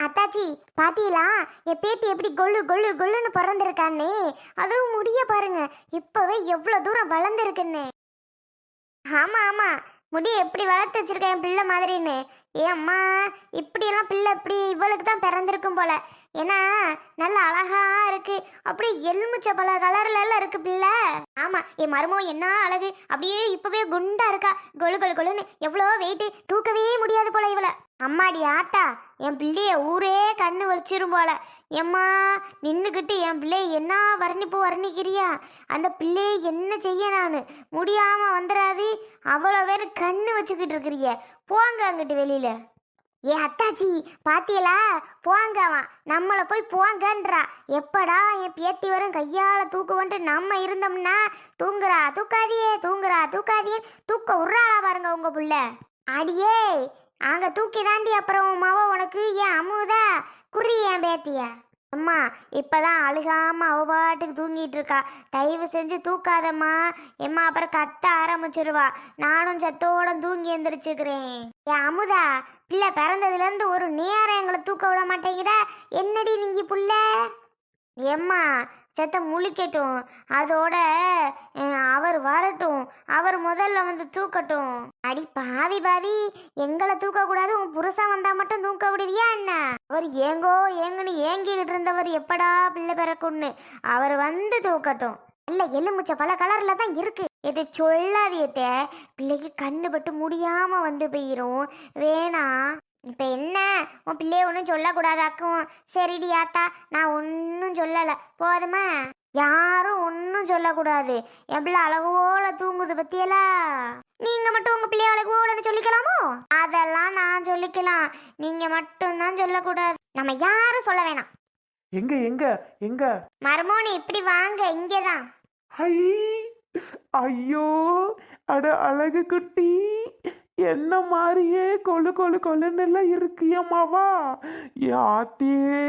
அத்தாச்சி பாத்தீங்களா? என் பேத்தி எப்படி கொள்ளு கொள்ளு கொள்ளுன்னு பிறந்திருக்கான்னு. அதுவும் முடிய பாருங்க, இப்பவே எவ்வளவு தூரம் வளர்ந்துருக்குன்னு. ஆமா ஆமா, முடி எப்படி வளர்த்து வச்சிருக்கேன் என் பிள்ளை மாதிரின்னு. ஏன் அம்மா, இப்படியெல்லாம் பிள்ளை இப்படி இவளுக்கு தான் பிறந்திருக்கும் போல. ஏன்னா நல்ல அழகா இருக்கு, அப்படியே எலுமிச்சை பல கலர்ல எல்லாம் இருக்கு பிள்ளை. ஆமா, என் மருமோ என்ன அழகு, அப்படியே இப்பவே குண்டா இருக்கா, கொழு கொழு கொழுன்னு. எவ்வளோ வெயிட்டு, தூக்கவே முடியாது போல இவளை. அம்மாடி ஆத்தா, என் பிள்ளைய ஊரே கண்ணு வச்சிரும் போல. எம்மா நின்றுக்கிட்டு என் பிள்ளைய என்ன வர்ணிப்பு வர்ணிக்கிறியா? அந்த பிள்ளைய என்ன செய்ய நான்? முடியாம வந்துடாது, அவ்வளோ பேர் கண்ணு வச்சுக்கிட்டு இருக்கிறிய. போங்க அங்கிட்டு வெளியில. ஏ அத்தாச்சி பாத்தியலா? போங்கவா, நம்மளை போய் போங்கன்றா. எப்படா என் பேத்தி வரும் கையால தூக்குவன்ட்டு நம்ம இருந்தோம்னா, தூங்குறா தூக்காதியே, தூங்குறா தூக்காதியே, தூக்க உர்றாளா பாருங்க உங்க புள்ள. அடியே அங்க தூக்கி தாண்டி அப்புறம் மாவ உனக்கு. ஏன் அம்முதா குறி என் பேத்திய. அம்மா இப்பதான் அழுகாம அவ பாட்டுக்கு தூங்கிட்டு இருக்கா, தயவு செஞ்சு தூக்காதம்மா. எம்மா அப்புறம் கத்த ஆரம்பிச்சிருவா, நானும் சத்தோட தூங்கி எந்திரிச்சுக்கிறேன். ஏன் அமுதா, பிள்ளை பிறந்ததுல இருந்து ஒரு நேரம் எங்களை தூக்க விட மாட்டேங்கிற, என்னடி நீங்க புள்ள? எம்மா செத்த முழிக்கட்டும், அதோட அவர் வரட்டும், அவர் முதல்ல வந்து தூக்கட்டும். அடி பாவி பாவி, எங்களை தூக்க கூடாது, உன் புருஷன் வந்தா மட்டும் தூக்க விடுவியா என்ன? அவர் ஏங்கோ ஏங்குன்னு ஏங்கிக்கிட்டு இருந்தவர் எப்படா பிள்ளை பிறக்கும்னு, அவர் வந்து தூக்கட்டும். இல்ல எலுமிச்ச பல கலர்ல தான் இருக்கு. இதை சொல்லாதியத்த, பிள்ளைக்கு கண்ணு பட்டு முடியாம வந்து போயிரும். வேணா இப்ப என்ன, உன் பிள்ளைய ஒன்றும் சொல்லக்கூடாதாக்கும். சரிடி ஆத்தா, நான் ஒன்றும் சொல்லலை, போதுமா? யாரும் ஒன்றும் சொல்லக்கூடாது. என் பிள்ளை அழகோல தூங்குது பத்தியலா? நீங்க மட்டும் உங்க பிள்ளைய அழகோலன்னு சொல்லிக்கலாமோ? அதெல்லாம் நான் சொல்லிக்கலாம், நீங்க மட்டும்தான் சொல்லக்கூடாது. நம்ம யாரும் சொல்ல வேணாம். எங்க எங்க எங்க மர்மோனி இப்படி வாங்க, இங்கேதான். ஐ, ஐயோ, அட அழகு குட்டி, என்ன மாதிரியே கொழு கொழு கொழுன்னு எல்லாம் இருக்கு அம்மாவா. யாத்தியே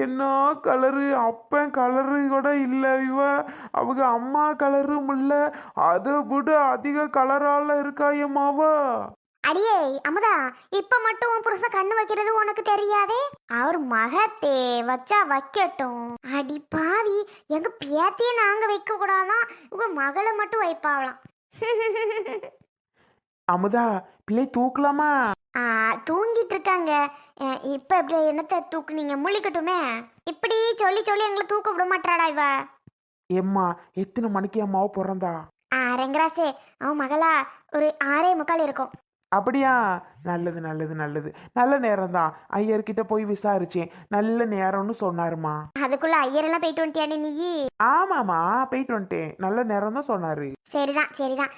என்ன கலரு, அப்பன் கலரு கூட இல்லை இவ, அவங்க அம்மா கலரும் இல்லை, அதை விட அதிக கலரால இருக்கா அம்மாவா. அடியே அமுதா, இப்ப மட்டும் உன் புருஷன் கண்ணு வைக்கிறது உனக்கு தெரியாதே? அவர் மகத்தே வச்சா வைக்கட்டும். அடி பாவி, எங்க பேத்திய நாங்க வைக்க கூடாதான், உங்க மகளை மட்டும் வைப்பாவலாம். அமுதா, பிள்ளை தூக்கலாமா? தூங்கிட்டு இருக்காங்க. இப்ப எப்படி என்னத்தை தூக்குனீங்க? முழிக்கட்டுமே. இப்படி சொல்லி சொல்லி எங்களை தூக்க விட மாட்டாடா இவ. ஏம்மா, எத்தனை மணிக்கு அம்மாவை பிறந்தா? ரெங்கராசே, அவன் மகளா ஒரு 6:45 இருக்கும். அப்படியா? நல்லது நல்லது நல்லது, நல்ல நேரம் தான். ஐயர்கிட்ட போய் விசாரிச்சேன், நல்ல நேரம்னு சொன்னாருமா. அதுக்குள்ள ஐயரெல்லாம் போயிட்டு வந்துட்டியானே நீ? ஆமாமா, போயிட்டு வந்துட்டேன், நல்ல நேரம் தான் சொன்னாரு. சரிதான் சரிதான்.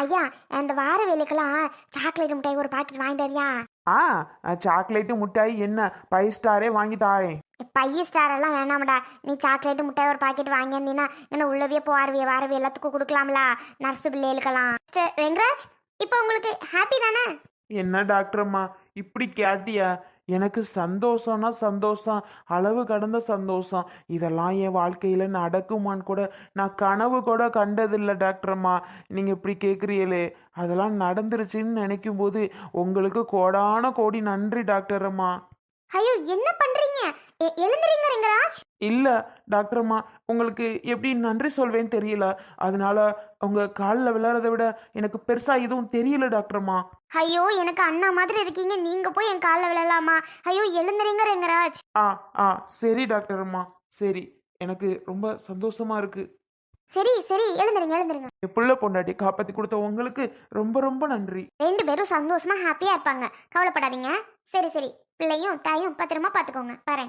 ஐயா, அந்த வார வேலைக்கெல்லாம் சாக்லேட் மிட்டாய் ஒரு பாக்கெட் வாங்கிட்டு வரியா? சாக்லேட்டு முட்டாய் என்ன 5 ஸ்டாரே வாங்கி தாயேன். பைய ஸ்டார் எல்லாம் வேணாமடா, நீ சாக்லேட்டு முட்டாய் ஒரு பாக்கெட் வாங்கியிருந்தீங்கன்னா என்ன உள்ளவே போவாரவிய வாரவே எல்லாத்துக்கும் கொடுக்கலாம்ல, நர்ஸு பிள்ளைகளுக்கெல்லாம். வெங்கராஜ், இப்போ உங்களுக்கு ஹாப்பி தானே? என்ன டாக்டர்ம்மா இப்படி கேட்டியா? எனக்கு சந்தோஷம்னா சந்தோஷம், அளவு கடந்த சந்தோஷம். இதெல்லாம் என் வாழ்க்கையில் நடக்குமான்னு கூட நான் கனவு கூட கண்டதில்லை டாக்டர்ம்மா. நீங்கள் இப்படி கேட்குறீங்களே, அதெல்லாம் நடந்துருச்சுன்னு நினைக்கும் போது உங்களுக்கு கோடான கோடி நன்றி டாக்டரம்மா. ஐயோ, என்ன பண்றீங்க? எழுந்துறீங்க ரெங்கராஜ். இல்லை டாக்டர்ம்மா, உங்களுக்கு எப்படி நன்றி சொல்வேன்னு தெரியல, அதனால உங்கள் காலில் விளையாடுறதை விட எனக்கு பெருசாக எதுவும் தெரியல டாக்டர்ம்மா. ஐயோ, எனக்கு அண்ணா மாதிரி இருக்கீங்க, நீங்க போய் என் காலில் விழலாமா? ஐயோ எழுந்துறீங்க ரெங்கராஜ். ஆ சரி டாக்டர்ம்மா, சரி, எனக்கு ரொம்ப சந்தோஷமா இருக்கு. சரி சரி, எழுந்துருங்க எழுந்துருங்க. என் புள்ள பொண்டாட்டி காப்பாற்றி கொடுத்த உங்களுக்கு ரொம்ப ரொம்ப நன்றி. 2 பேரும் சந்தோஷமா ஹாப்பியா இருப்பாங்க, கவலைப்படாதீங்க. சரி சரி, பிள்ளையும் தாயும் பத்திரமா பாத்துக்கோங்க. பாரு.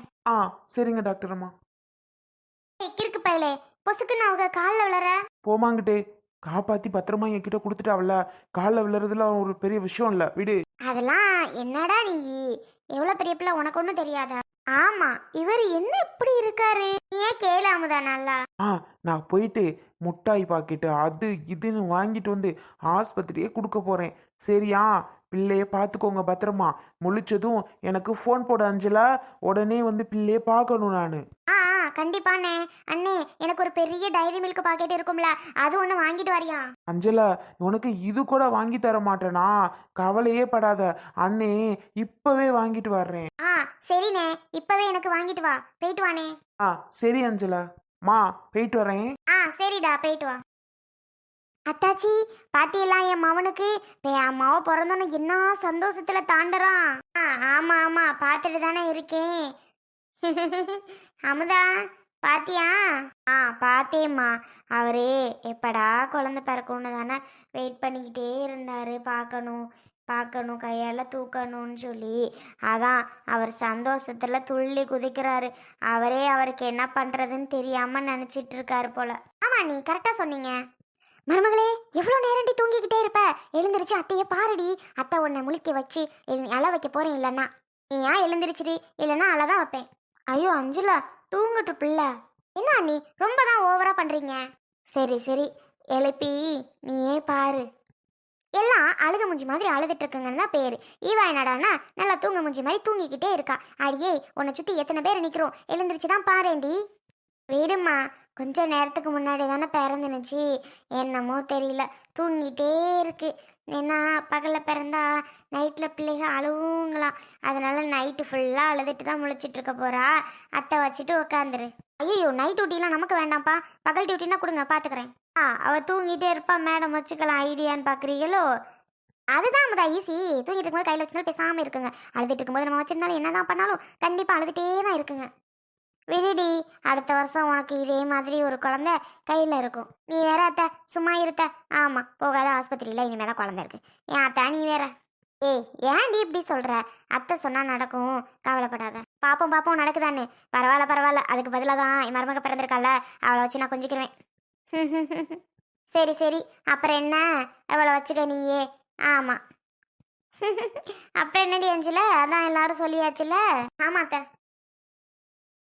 சரிங்க டாக்டர்ம்மா. கிறுக்கு பயலே, பொசுக்குன்னு அவங்க காலில் விழற. போமாங்கிட்டே, காப்பாற்றி பத்திரமா என்கிட்ட கொடுத்துட்டாவில்ல, காலில் விழுறதுல ஒரு பெரிய விஷயம் இல்லை, விடு. அதெல்லாம் என்னடா நீ, எவ்வளவு பெரிய பிள்ளை, உனக்கு ஒன்றும் தெரியாதா? ஆமா, இவர் என்ன இப்படி இருக்காரு? ஏன் கேளாமுதா நல்லா? நான் போயிட்டு முட்டாய் பாக்கெட்டு அது இதுன்னு வாங்கிட்டு வந்து ஆஸ்பத்திரியே கொடுக்க போறேன். சரியா? பிள்ளைய பார்த்துக்கோங்க பத்திரமா. முழிச்சதும் எனக்கு ஃபோன் போட அஞ்சலா, உடனே வந்து பிள்ளைய பார்க்கணும் நான். கண்டிப்பாண்ணே. அண்ணே எனக்கு ஒரு பெரிய டைரி மில்க் பாக்கெட் இருக்கும்ல, அது ஒன்று வாங்கிட்டு வரியா? அஞ்சலா, உனக்கு இது கூட வாங்கி தர மாட்டேனா? கவலையே படாத, அண்ணே இப்பவே வாங்கிட்டு வர்றேன். ஆ சரிண்ணே, இப்பவே எனக்கு வாங்கிட்டு வா. போயிட்டு வாண்ணே. ஆ சரி அஞ்சலா, மா போயிட்டு வரேன். ஆ சரிடா, போயிட்டு வா. அத்தாச்சி, பாத்தியெல்லாம் என் மவனுக்கு என் மாவ பிறந்தோன்னு என்ன சந்தோஷத்துல தாண்டறான். ஆமா ஆமா, பார்த்துட்டு தானே இருக்கேன். அமுதா, பாத்தியா? பார்த்தேம்மா. அவரு எப்படா குழந்தை பிறக்கும்னு தானே வெயிட் பண்ணிக்கிட்டே இருந்தாரு. பார்க்கணும் பார்க்கணும், கையால் தூக்கணும்னு சொல்லி. அதான் அவர் சந்தோஷத்துல துள்ளி குதிக்கிறாரு. அவருக்கு என்ன பண்றதுன்னு தெரியாம நினைச்சிட்டு இருக்காரு போல. ஆமா, நீ கரெக்டா சொன்னீங்க. மருமகளே, எவ்வளோ நேரண்டி தூங்கிக்கிட்டே இருப்ப? எழுந்திருச்சு அத்தையை பாருடி. அத்தை உன்னை முழிக்க வச்சு அழ வைக்க போறேன். இல்லைன்னா நீ ஏன் எழுந்திருச்சிடி, இல்லைன்னா அழதான் வைப்பேன். ஐயோ அஞ்சுலா, தூங்கட்டு பிள்ளை. என்ன நீ ரொம்ப தான் ஓவரா பண்றீங்க. சரி சரி, எழுப்பி நீயே பாரு. எல்லாம் அழுக முஞ்சி மாதிரி அழுதுட்டு இருக்குங்கன்னு தான் பேரு. ஈவா என்னடானா நல்லா தூங்க முஞ்சி மாதிரி தூங்கிக்கிட்டே இருக்கா. அடியே, உன்னை சுத்தி எத்தனை பேர் நிக்கிறோம், எழுந்திருச்சு தான் பாருண்டி. விடுமா, கொஞ்ச நேரத்துக்கு முன்னாடி தானே பிறந்துனுச்சு. என்னமோ தெரியல, தூங்கிட்டே இருக்கு. ஏன்னா பகலில் பிறந்தா நைட்டில் பிள்ளைக அழுவுங்களாம். அதனால நைட்டு ஃபுல்லாக அழுதுட்டு தான் முழிச்சிட்டு இருக்க போறா. அத்தை வச்சுட்டு உட்காந்துரு. ஐயோ, நைட் டியூட்டிலாம் நமக்கு வேண்டாம்ப்பா, பகல் டியூட்டினா கொடுங்க, பார்த்துக்கிறேன். அவள் தூங்கிட்டே இருப்பா மேடம், வச்சுக்கலாம். ஐடியான்னு பார்க்குறீங்களோ? அதுதான் முதா ஈஸி. தூங்கிட்டு இருக்கும்போது கையில் வச்சுருந்தாலும் பேசாமல் இருக்குங்க. அழுதுட்டு இருக்கும்போது நம்ம வச்சிருந்தாலும் என்ன தான் பண்ணாலும் கண்டிப்பாக அழுதுகிட்டே தான் இருக்குங்க. விடுடி, அடுத்த வருஷம் உனக்கு இதே மாதிரி ஒரு குழந்தை கையில் இருக்கும். நீ வேற அத்தை, சும்மா இருத்த. ஆமாம், போகாத ஆஸ்பத்திரியில் இனிமேல் தான் குழந்தை இருக்கு. ஏன் அத்தை நீ வேற? ஏய், ஏன்டி இப்படி சொல்கிற? அத்தை சொன்னால் நடக்கும், கவலைப்படாத. பார்ப்போம் நடக்குதான்னு. பரவாயில்ல, அதுக்கு பதிலாக தான் என் மருமக பிறந்திருக்கால, அவளை வச்சு நான் கொஞ்சிக்கிருவேன். சரி, அப்புறம் என்ன, அவளை வச்சுக்க நீயே. ஆமாம். அப்புறம் என்னடி அஞ்சுல, அதான் எல்லாரும் சொல்லியாச்சுல. ஆமாம் அத்தை.